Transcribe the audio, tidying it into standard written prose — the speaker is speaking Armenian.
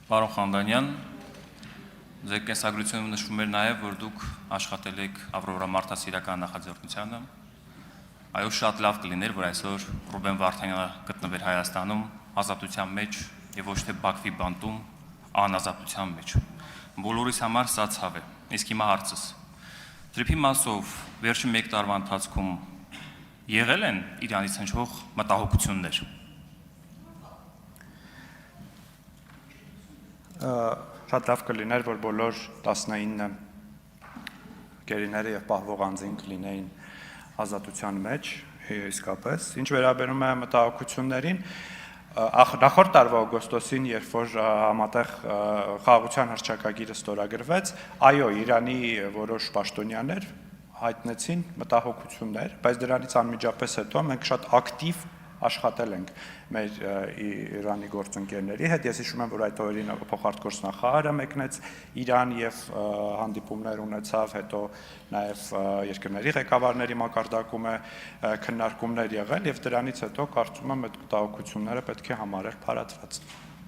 Պարոն Խանդանյան, ձեր կենսագրությունում նշվում էր նաև, որ դուք աշխատել եք Ավրորա մարդասիրական նախաձեռնությանը։ Այո, շատ լավ կլիներ, որ այսօր Ռուբեն Վարդանյանը գտնվեր Հայաստանում ազատության մեջ եւ ոչ թե Բաքվի բանտում անազատության մեջ։ Բոլորիս համար սա ցավ է։ Իսկ հիմա հարցս. Թրիփի մասով վերջին 1 տարվա ընթացքում եղել են Իրանից հնչող մտահոգություններ։ Շատ լավ կլիներ, որ բոլոր 19 գերիները եւ պահվող անձին կլինեին ազատության մեջ, իսկապես։ Ինչ վերաբերում է մտահոգություններին, նախորդ տարվա օգոստոսին, երբ որ համատեղ խաղաղության հռչակագիրը ստորագրվեց, այո, Իրանի որոշ պաշտոնյաներ հայտնեցին մտահոգություններ, բայց դրանից անմիջապես հետո մենք շատ ակտիվ աշխատել ենք մեր Իրանի գործընկերների հետ։ Ես հիշում եմ, որ այդ օրերին փոխարտգործնախարարը մեկնեց Իրան եւ հանդիպումներ ունեցավ, հետո նաեւ երկրների ղեկավարների մակարդակում է քննարկումներ եղել եւ դրանից հետո կարծում եմ այդ մտահոգությունները պետք է համարել փարատված։